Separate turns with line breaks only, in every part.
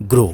Grow.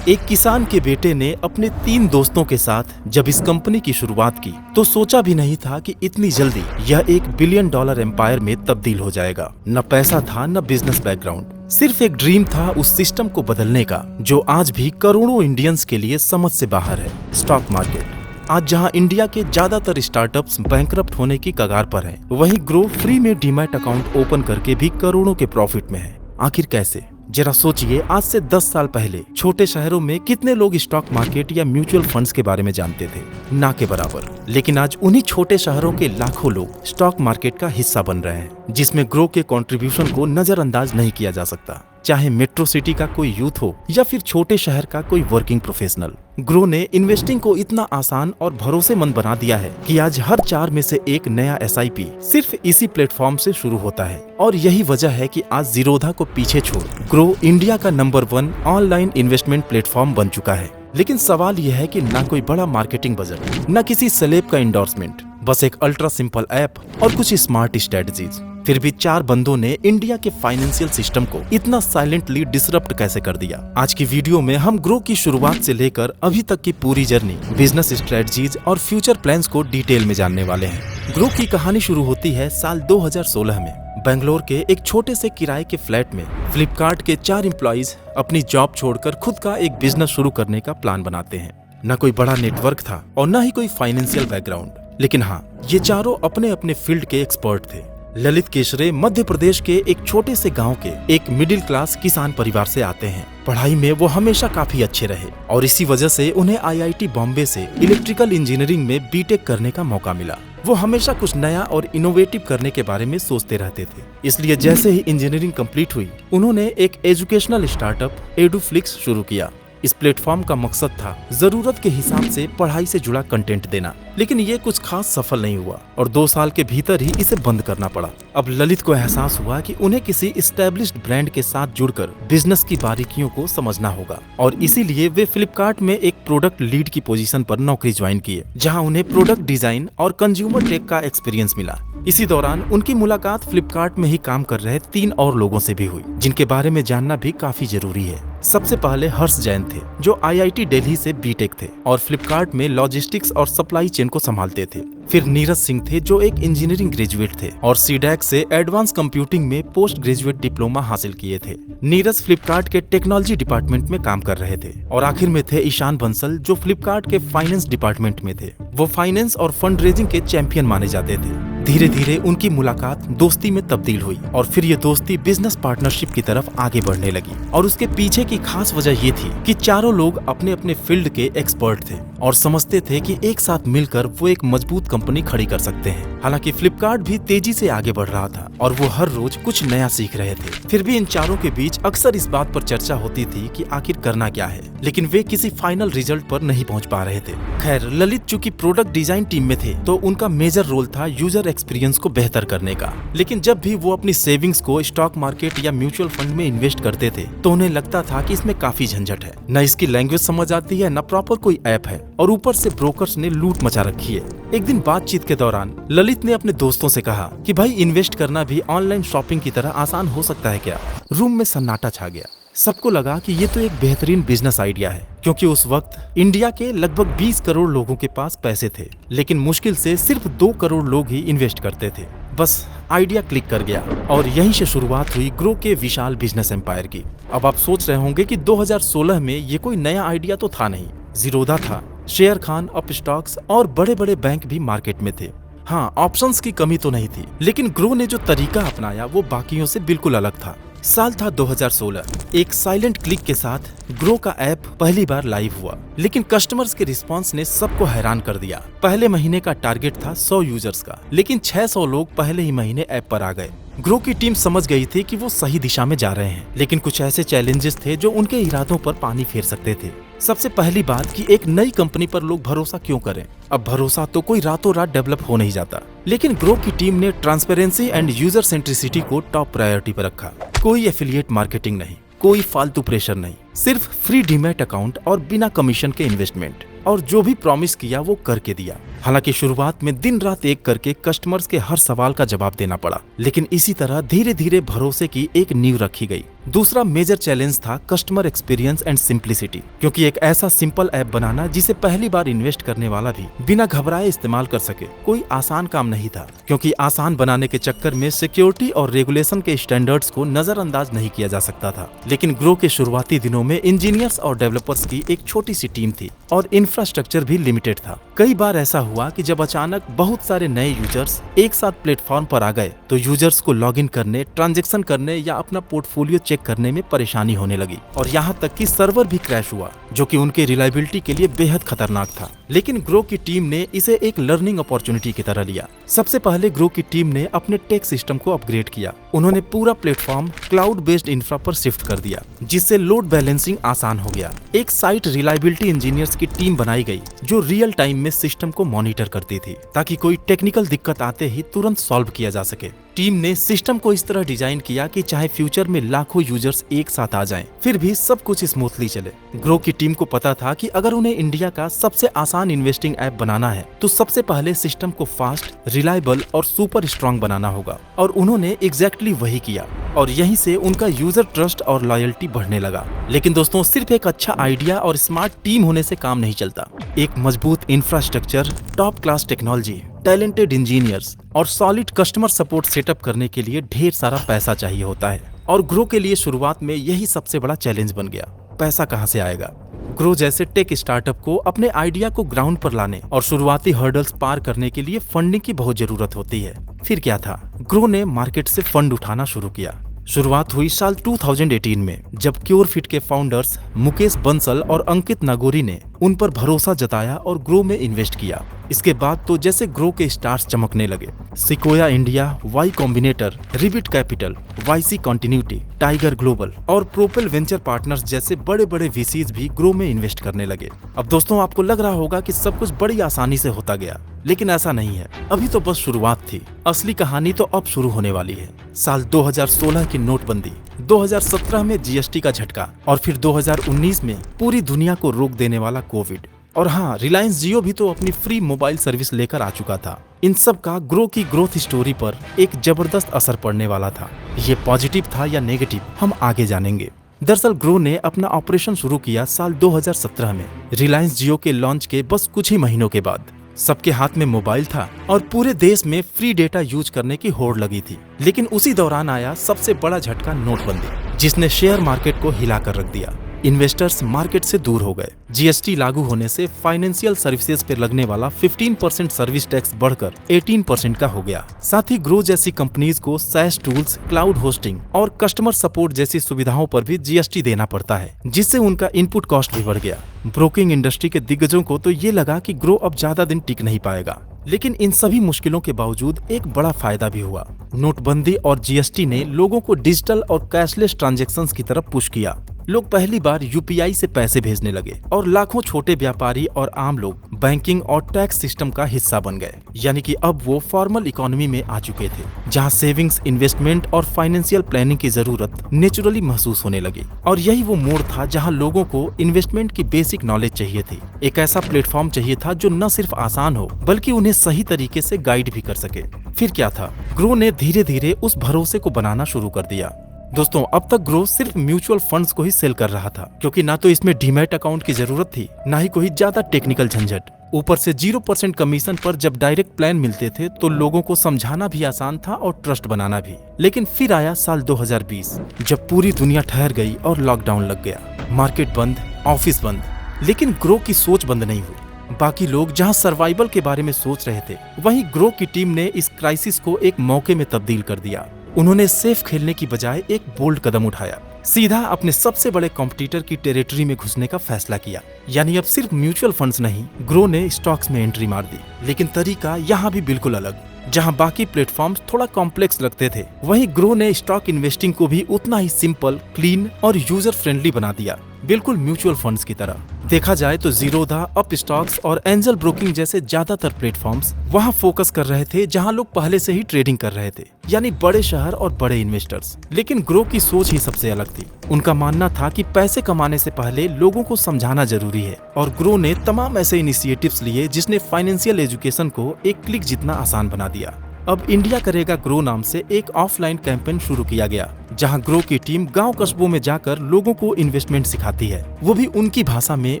एक किसान के बेटे ने अपने 3 दोस्तों के साथ जब इस कंपनी की शुरुआत की तो सोचा भी नहीं था कि इतनी जल्दी यह $1 बिलियन एम्पायर में तब्दील हो जाएगा। न पैसा था न बिजनेस बैकग्राउंड, सिर्फ एक ड्रीम था उस सिस्टम को बदलने का जो आज भी करोड़ों इंडियंस के लिए समझ से बाहर है, स्टॉक मार्केट। आज जहां इंडिया के ज्यादातर स्टार्टअप्स बैंकरप्ट होने की कगार पर हैं, वहीं ग्रो फ्री में डीमैट अकाउंट ओपन करके भी करोड़ों के प्रॉफिट में है। आखिर कैसे? जरा सोचिए, आज से 10 साल पहले छोटे शहरों में कितने लोग स्टॉक मार्केट या म्यूचुअल फंड्स के बारे में जानते थे? ना के बराबर। लेकिन आज उन्हीं छोटे शहरों के लाखों लोग स्टॉक मार्केट का हिस्सा बन रहे हैं, जिसमें ग्रो के कंट्रीब्यूशन को नजरअंदाज नहीं किया जा सकता। चाहे मेट्रो सिटी का कोई यूथ हो या फिर छोटे शहर का कोई वर्किंग प्रोफेशनल, ग्रो ने इन्वेस्टिंग को इतना आसान और भरोसेमंद बना दिया है कि आज हर 4 में से एक नया SIP सिर्फ इसी प्लेटफॉर्म से शुरू होता है। और यही वजह है कि आज जीरोधा को पीछे छोड़ ग्रो इंडिया का नंबर 1 ऑनलाइन इन्वेस्टमेंट प्लेटफॉर्म बन चुका है। लेकिन सवाल यह है कि ना कोई बड़ा मार्केटिंग बजट, न किसी सेलेब का इंडोर्समेंट, बस एक अल्ट्रा सिंपल ऐप और कुछ स्मार्ट स्ट्रेटजीज। फिर भी 4 बंदों ने इंडिया के फाइनेंशियल सिस्टम को इतना साइलेंटली डिसरप्ट कैसे कर दिया? आज की वीडियो में हम ग्रो की शुरुआत से लेकर अभी तक की पूरी जर्नी, बिजनेस स्ट्रेटजीज और फ्यूचर प्लान्स को डिटेल में जानने वाले हैं। ग्रो की कहानी शुरू होती है साल 2016 में। बेंगलोर के एक छोटे से किराए के फ्लैट में फ्लिपकार्ट के 4 एम्प्लॉइज अपनी जॉब छोड़कर खुद का एक बिजनेस शुरू करने का प्लान बनाते हैं। न कोई बड़ा नेटवर्क था और न ही कोई फाइनेंशियल बैकग्राउंड, लेकिन हाँ, ये चारों अपने अपने फील्ड के एक्सपर्ट थे। ललित केशरे मध्य प्रदेश के एक छोटे से गांव के एक मिडिल क्लास किसान परिवार से आते हैं। पढ़ाई में वो हमेशा काफी अच्छे रहे और इसी वजह से उन्हें IIT बॉम्बे से इलेक्ट्रिकल इंजीनियरिंग में BTech करने का मौका मिला। वो हमेशा कुछ नया और इनोवेटिव करने के बारे में सोचते रहते थे। इसलिए जैसे ही इंजीनियरिंग कंप्लीट हुई, उन्होंने एक एजुकेशनल स्टार्टअप एडुफ्लिक्स शुरू किया। इस प्लेटफॉर्म का मकसद था जरूरत के हिसाब से पढ़ाई से जुड़ा कंटेंट देना, लेकिन ये कुछ खास सफल नहीं हुआ और 2 साल के भीतर ही इसे बंद करना पड़ा। अब ललित को एहसास हुआ कि उन्हें किसी एस्टेब्लिश्ड ब्रांड के साथ जुड़कर बिजनेस की बारीकियों को समझना होगा और इसीलिए वे फ्लिपकार्ट में एक प्रोडक्ट लीड की पोजीशन पर नौकरी ज्वाइन किए, जहां उन्हें प्रोडक्ट डिजाइन और कंज्यूमर टेक का एक्सपीरियंस मिला। इसी दौरान उनकी मुलाकात फ्लिपकार्ट में ही काम कर रहे 3 और लोगों से भी हुई, जिनके बारे में जानना भी काफी जरूरी है। सबसे पहले हर्ष जैन थे, जो IIT दिल्ली से BTech थे और फ्लिपकार्ट में लॉजिस्टिक्स और सप्लाई चेन को संभालते थे। फिर नीरज सिंह थे, जो एक इंजीनियरिंग ग्रेजुएट थे और CDAC से एडवांस कंप्यूटिंग में पोस्ट ग्रेजुएट डिप्लोमा हासिल किए थे। नीरज फ्लिपकार्ट के टेक्नोलॉजी डिपार्टमेंट में काम कर रहे थे। और आखिर में थे ईशान बंसल, जो फ्लिपकार्ट के फाइनेंस डिपार्टमेंट में थे। वो फाइनेंस और फंड रेजिंग के चैंपियन माने जाते थे। धीरे धीरे उनकी मुलाकात दोस्ती में तब्दील हुई और फिर ये दोस्ती बिजनेस पार्टनरशिप की तरफ आगे बढ़ने लगी। और उसके पीछे की खास वजह ये थी कि चारों लोग अपने अपने फील्ड के एक्सपर्ट थे और समझते थे कि एक साथ मिलकर वो एक मजबूत कंपनी खड़ी कर सकते हैं। हालांकि फ्लिपकार्ट भी तेजी से आगे बढ़ रहा था और वो हर रोज कुछ नया सीख रहे थे। फिर भी इन चारों के बीच अक्सर इस बात पर चर्चा होती थी कि आखिर करना क्या है, लेकिन वे किसी फाइनल रिजल्ट पर नहीं पहुंच पा रहे थे। खैर, ललित चूंकि प्रोडक्ट डिजाइन टीम में थे, तो उनका मेजर रोल था यूजर एक्सपीरियंस को बेहतर करने का। लेकिन जब भी वो अपनी सेविंग्स को स्टॉक मार्केट या म्यूचुअल फंड में इन्वेस्ट करते थे, तो उन्हें लगता था कि इसमें काफी झंझट है, न इसकी लैंग्वेज समझ आती है, न प्रॉपर कोई ऐप है और ऊपर से ब्रोकर्स ने लूट मचा रखी है। एक दिन बातचीत के दौरान ललित ने अपने दोस्तों से कहा कि भाई, इन्वेस्ट करना भी ऑनलाइन शॉपिंग की तरह आसान हो सकता है क्या? रूम में सन्नाटा छा गया। सबको लगा कि ये तो एक बेहतरीन बिजनेस आइडिया है, क्योंकि उस वक्त इंडिया के लगभग 20 करोड़ लोगों के पास पैसे थे, लेकिन मुश्किल से सिर्फ 2 करोड़ लोग ही इन्वेस्ट करते थे। बस आइडिया क्लिक कर गया और यहीं से शुरुआत हुई ग्रो के विशाल बिजनेस एम्पायर की। अब आप सोच रहे होंगे कि 2016 में ये कोई नया आइडिया तो था नहीं। जीरोधा था, शेयर खान, अपस्टॉक्स और बड़े बड़े बैंक भी मार्केट में थे। हाँ, ऑप्शंस की कमी तो नहीं थी, लेकिन ग्रो ने जो तरीका अपनाया वो बाकियों से बिल्कुल अलग था। साल था 2016। एक साइलेंट क्लिक के साथ ग्रो का ऐप पहली बार लाइव हुआ, लेकिन कस्टमर्स के रिस्पांस ने सबको हैरान कर दिया। पहले महीने का टारगेट था 100 यूजर्स का, लेकिन 600 लोग पहले ही महीने ऐप पर आ गए। ग्रो की टीम समझ गई थी कि वो सही दिशा में जा रहे हैं, लेकिन कुछ ऐसे चैलेंजेस थे जो उनके इरादों पर पानी फेर सकते थे। सबसे पहली बात कि एक नई कंपनी पर लोग भरोसा क्यों करें? अब भरोसा तो कोई रातों रात डेवलप हो नहीं जाता, लेकिन ग्रो की टीम ने ट्रांसपेरेंसी एंड यूजर सेंट्रिसिटी को टॉप प्रायोरिटी पर रखा। कोई एफिलिएट मार्केटिंग नहीं, कोई फालतू प्रेशर नहीं, सिर्फ फ्री डीमैट अकाउंट और बिना कमीशन के इन्वेस्टमेंट। और जो भी प्रॉमिस किया वो करके दिया। हालांकि शुरुआत में दिन रात एक करके कस्टमर्स के हर सवाल का जवाब देना पड़ा, लेकिन इसी तरह धीरे धीरे भरोसे की एक नींव रखी गई। दूसरा मेजर चैलेंज था कस्टमर एक्सपीरियंस एंड सिंप्लिसिटी, क्योंकि एक ऐसा सिंपल ऐप बनाना जिसे पहली बार इन्वेस्ट करने वाला भी बिना घबराए इस्तेमाल कर सके कोई आसान काम नहीं था, क्योंकि आसान बनाने के चक्कर में सिक्योरिटी और रेगुलेशन के स्टैंडर्ड्स को नजरअंदाज नहीं किया जा सकता था। लेकिन ग्रो के शुरुआती दिनों में इंजीनियर्स और डेवलपर्स की एक छोटी सी टीम थी और इंफ्रास्ट्रक्चर भी लिमिटेड था। कई बार ऐसा हुआ कि जब अचानक बहुत सारे नए यूजर्स एक साथ प्लेटफॉर्म पर आ गए तो यूजर्स को लॉगिन करने, ट्रांजैक्शन करने या अपना पोर्टफोलियो चेक करने में परेशानी होने लगी और यहाँ तक कि सर्वर भी क्रैश हुआ, जो कि उनके रिलायबिलिटी के लिए बेहद खतरनाक था। लेकिन ग्रो की टीम ने इसे एक लर्निंग अपॉर्चुनिटी की तरह लिया। सबसे पहले ग्रो की टीम ने अपने टेक सिस्टम को अपग्रेड किया। उन्होंने पूरा प्लेटफॉर्म क्लाउड बेस्ड इंफ्रा पर शिफ्ट कर दिया, जिससे लोड बैलेंसिंग आसान हो गया। एक साइट रिलायबिलिटी इंजीनियर्स की टीम बनाई गई जो रियल टाइम में सिस्टम को मॉनिटर करती थी, ताकि कोई टेक्निकल दिक्कत आते ही तुरंत सॉल्व किया जा सके। टीम ने सिस्टम को इस तरह डिजाइन किया कि चाहे फ्यूचर में लाखों यूजर्स एक साथ आ जाएं, फिर भी सब कुछ स्मूथली चले। ग्रो की टीम को पता था कि अगर उन्हें इंडिया का सबसे आसान इन्वेस्टिंग ऐप बनाना है तो सबसे पहले सिस्टम को फास्ट, रिलायबल और सुपर स्ट्रॉन्ग बनाना होगा, और उन्होंने एग्जैक्टली वही किया और यहीं से उनका यूजर ट्रस्ट और लॉयल्टी बढ़ने लगा। लेकिन दोस्तों, सिर्फ एक अच्छा आइडिया और स्मार्ट टीम होने से काम नहीं चलता। एक मजबूत infrastructure, top class technology, talented engineers और सॉलिड कस्टमर सपोर्ट सेटअप करने के लिए ढेर सारा पैसा चाहिए होता है, और ग्रो के लिए शुरुआत में यही सबसे बड़ा चैलेंज बन गया। पैसा कहाँ से आएगा? ग्रो जैसे टेक स्टार्टअप को अपने आइडिया को ग्राउंड पर लाने और शुरुआती हर्डल्स पार करने के लिए फंडिंग की बहुत जरूरत होती है। फिर क्या था? ग्रो ने मार्केट से फंड उठाना शुरू किया। शुरुआत हुई साल 2018 में, जब क्योरफिट के फाउंडर्स मुकेश बंसल और अंकित नागोरी ने उन पर भरोसा जताया और ग्रो में इन्वेस्ट किया। इसके बाद तो जैसे ग्रो के स्टार्स चमकने लगे। Sequoia India, Y Combinator, Ribbit Capital, YC Continuity, Tiger Global और प्रोपेल वेंचर पार्टनर्स जैसे बड़े बड़े वीसीज भी ग्रो में इन्वेस्ट करने लगे। अब दोस्तों, आपको लग रहा होगा कि सब कुछ बड़ी आसानी से होता गया, लेकिन ऐसा नहीं है। अभी तो बस शुरुआत थी, असली कहानी तो अब शुरू होने वाली है। साल 2016 की नोटबंदी, 2017 में जीएसटी का झटका और फिर 2019 में पूरी दुनिया को रोक देने वाला कोविड। और हाँ, रिलायंस जियो भी तो अपनी फ्री मोबाइल सर्विस लेकर आ चुका था। इन सब का ग्रो की ग्रोथ स्टोरी पर एक जबरदस्त असर पड़ने वाला था। ये पॉजिटिव था या नेगेटिव, हम आगे जानेंगे। दरअसल ग्रो ने अपना ऑपरेशन शुरू किया साल 2017 में, रिलायंस जियो के लॉन्च के बस कुछ ही महीनों के बाद। सबके हाथ में मोबाइल था और पूरे देश में फ्री डेटा यूज करने की होड़ लगी थी। लेकिन उसी दौरान आया सबसे बड़ा झटका, नोटबंदी, जिसने शेयर मार्केट को हिला कर रख दिया। इन्वेस्टर्स मार्केट से दूर हो गए। जीएसटी लागू होने से फाइनेंशियल सर्विसेज पर लगने वाला 15% सर्विस टैक्स बढ़कर 18% का हो गया। साथ ही ग्रो जैसी कंपनीज को सैस टूल्स, क्लाउड होस्टिंग और कस्टमर सपोर्ट जैसी सुविधाओं पर भी जीएसटी देना पड़ता है, जिससे उनका इनपुट कॉस्ट भी बढ़ गया। ब्रोकिंग इंडस्ट्री के दिग्गजों को तो ये लगा कि ग्रो अब ज्यादा दिन टिक नहीं पाएगा। लेकिन इन सभी मुश्किलों के बावजूद एक बड़ा फायदा भी हुआ। नोटबंदी और जीएसटी ने लोगों को डिजिटल और कैशलेस ट्रांजैक्शंस की तरफ पुश किया। लोग पहली बार यूपीआई से पैसे भेजने लगे और लाखों छोटे व्यापारी और आम लोग बैंकिंग और टैक्स सिस्टम का हिस्सा बन गए। यानी कि अब वो फॉर्मल इकोनॉमी में आ चुके थे, जहां सेविंग्स, इन्वेस्टमेंट और फाइनेंशियल प्लानिंग की जरूरत नेचुरली महसूस होने लगी। और यही वो मोड़ था जहां लोगों को इन्वेस्टमेंट की बेसिक नॉलेज चाहिए थी। एक ऐसा प्लेटफॉर्म चाहिए था जो न सिर्फ आसान हो, बल्कि उन्हें सही तरीके से गाइड भी कर सके। फिर क्या था? ग्रो ने धीरे धीरे उस भरोसे को बनाना शुरू कर दिया। दोस्तों, अब तक ग्रो सिर्फ म्यूचुअल फंड्स को ही सेल कर रहा था, क्योंकि ना तो इसमें डीमैट अकाउंट की जरूरत थी, ना ही कोई ज्यादा टेक्निकल झंझट। ऊपर से 0% कमीशन पर जब डायरेक्ट प्लान मिलते थे तो लोगों को समझाना भी आसान था और ट्रस्ट बनाना भी। लेकिन फिर आया साल 2020, जब पूरी दुनिया ठहर गई और लॉकडाउन लग गया। मार्केट बंद, ऑफिस बंद, लेकिन ग्रो की सोच बंद नहीं हुई। बाकी लोग जहां सर्वाइवल के बारे में सोच रहे थे, वहीं ग्रो की टीम ने इस क्राइसिस को एक मौके में तब्दील कर दिया। उन्होंने सेफ खेलने की बजाय एक बोल्ड कदम उठाया, सीधा अपने सबसे बड़े कॉम्पिटिटर की टेरिटरी में घुसने का फैसला किया। यानी अब सिर्फ म्यूचुअल फंड्स नहीं, ग्रो ने स्टॉक्स में एंट्री मार दी। लेकिन तरीका यहाँ भी बिल्कुल अलग। जहां बाकी प्लेटफॉर्म्स थोड़ा कॉम्प्लेक्स लगते थे, वहीं ग्रो ने स्टॉक इन्वेस्टिंग को भी उतना ही सिंपल, क्लीन और यूजर फ्रेंडली बना दिया, बिल्कुल म्यूचुअल फंड्स की तरह। देखा जाए तो जीरोधा, अप स्टॉक्स और एंजल ब्रोकिंग जैसे ज्यादातर प्लेटफॉर्म्स वहां फोकस कर रहे थे जहां लोग पहले से ही ट्रेडिंग कर रहे थे, यानी बड़े शहर और बड़े इन्वेस्टर्स। लेकिन ग्रो की सोच ही सबसे अलग थी। उनका मानना था कि पैसे कमाने से पहले लोगों को समझाना जरूरी है, और ग्रो ने तमाम ऐसे इनिशिएटिव्स लिए जिसने फाइनेंशियल एजुकेशन को एक क्लिक जितना आसान बना दिया। अब इंडिया करेगा ग्रो नाम से एक ऑफलाइन कैंपेन शुरू किया गया, जहां ग्रो की टीम गांव कस्बों में जाकर लोगों को इन्वेस्टमेंट सिखाती है, वो भी उनकी भाषा में,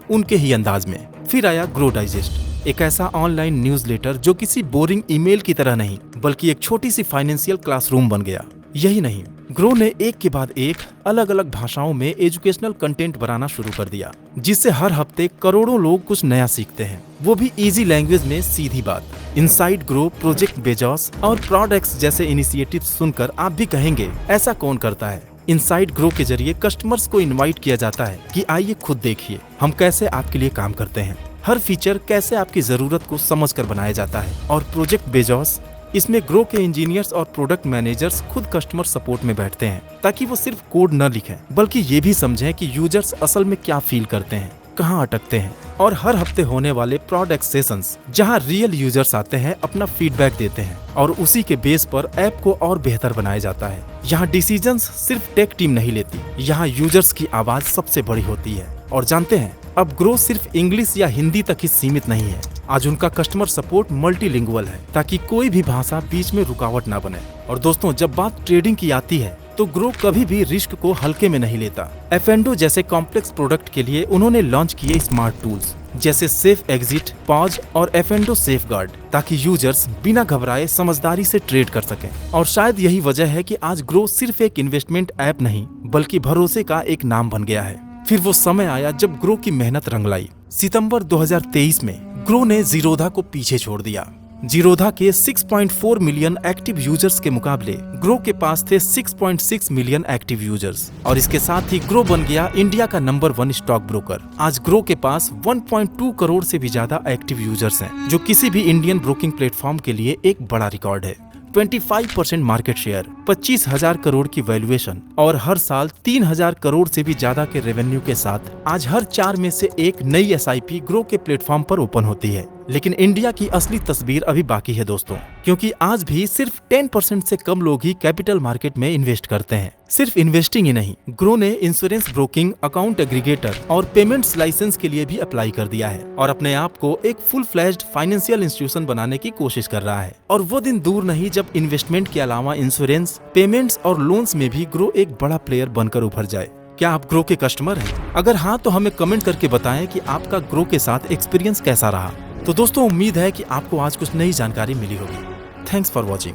उनके ही अंदाज में। फिर आया ग्रो डाइजेस्ट, एक ऐसा ऑनलाइन न्यूज़लेटर जो किसी बोरिंग ईमेल की तरह नहीं बल्कि एक छोटी सी फाइनेंशियल क्लासरूम बन गया। यही नहीं, ग्रो ने एक के बाद एक अलग अलग भाषाओं में एजुकेशनल कंटेंट बनाना शुरू कर दिया, जिससे हर हफ्ते करोड़ों लोग कुछ नया सीखते हैं, वो भी इजी लैंग्वेज में। सीधी बात, इनसाइड ग्रो, प्रोजेक्ट बेजॉस और प्रोडक्ट्स जैसे इनिशिएटिव सुनकर आप भी कहेंगे ऐसा कौन करता है। इनसाइड ग्रो के जरिए कस्टमर्स को इनवाइट किया जाता है कि आइए खुद देखिए हम कैसे आपके लिए काम करते हैं। हर फीचर कैसे आपकी जरूरत को समझकर बनाया जाता है। और प्रोजेक्ट बेजॉस, इसमें ग्रो के इंजीनियर्स और प्रोडक्ट मैनेजर्स खुद कस्टमर सपोर्ट में बैठते हैं, ताकि वो सिर्फ कोड न लिखें बल्कि ये भी समझें कि यूजर्स असल में क्या फील करते हैं, कहाँ अटकते हैं। और हर हफ्ते होने वाले प्रोडक्ट सेशंस, जहाँ रियल यूजर्स आते हैं, अपना फीडबैक देते हैं और उसी के बेस पर ऐप को और बेहतर बनाया जाता है। यहाँ डिसीजंस सिर्फ टेक टीम नहीं लेती, यहाँ यूजर्स की आवाज सबसे बड़ी होती है। और जानते हैं, अब ग्रो सिर्फ इंग्लिश या हिंदी तक ही सीमित नहीं है। आज उनका कस्टमर सपोर्ट मल्टीलिंगुअल है, ताकि कोई भी भाषा बीच में रुकावट ना बने। और दोस्तों, जब बात ट्रेडिंग की आती है तो ग्रो कभी भी रिस्क को हल्के में नहीं लेता। एफेंडो जैसे कॉम्प्लेक्स प्रोडक्ट के लिए उन्होंने लॉन्च किए स्मार्ट टूल्स जैसे सेफ एग्जिट, पॉज और एफेंडो सेफगार्ड, ताकि यूजर्स बिना घबराए समझदारी से ट्रेड कर सकें। और शायद यही वजह है कि आज ग्रो सिर्फ एक इन्वेस्टमेंट ऐप नहीं बल्कि भरोसे का एक नाम बन गया है। फिर वो समय आया जब ग्रो की मेहनत रंग लाई। सितंबर 2023 में ग्रो ने जीरोधा को पीछे छोड़ दिया। जीरोधा के 6.4 मिलियन एक्टिव यूजर्स के मुकाबले ग्रो के पास थे 6.6 मिलियन एक्टिव यूजर्स। और इसके साथ ही ग्रो बन गया इंडिया का नंबर 1 स्टॉक ब्रोकर। आज ग्रो के पास 1.2 करोड़ से भी ज्यादा एक्टिव यूजर्स हैं, जो किसी भी इंडियन ब्रोकिंग प्लेटफॉर्म के लिए एक बड़ा रिकॉर्ड है। 25% मार्केट शेयर, 25,000 करोड़ की वैल्यूएशन और हर साल 3,000 करोड़ से भी ज्यादा के रेवेन्यू के साथ आज हर 4 में से एक नई एसआईपी ग्रो के प्लेटफॉर्म पर ओपन होती है। लेकिन इंडिया की असली तस्वीर अभी बाकी है दोस्तों, क्योंकि आज भी सिर्फ 10% से कम लोग ही कैपिटल मार्केट में इन्वेस्ट करते हैं। सिर्फ इन्वेस्टिंग ही नहीं, ग्रो ने इंश्योरेंस ब्रोकिंग, अकाउंट एग्रीगेटर और पेमेंट्स लाइसेंस के लिए भी अप्लाई कर दिया है और अपने आप को एक फुल फ्लैश्ड फाइनेंशियल इंस्टीट्यूशन बनाने की कोशिश कर रहा है। और वो दिन दूर नहीं जब इन्वेस्टमेंट के अलावा इंश्योरेंस, पेमेंट्स और लोन्स में भी ग्रो एक बड़ा प्लेयर बनकर उभर जाए। क्या आप ग्रो के कस्टमर हैं? अगर हाँ, तो हमें कमेंट करके बताएं कि आपका ग्रो के साथ एक्सपीरियंस कैसा रहा। तो दोस्तों, उम्मीद है कि आपको आज कुछ नई जानकारी मिली होगी। Thanks for watching.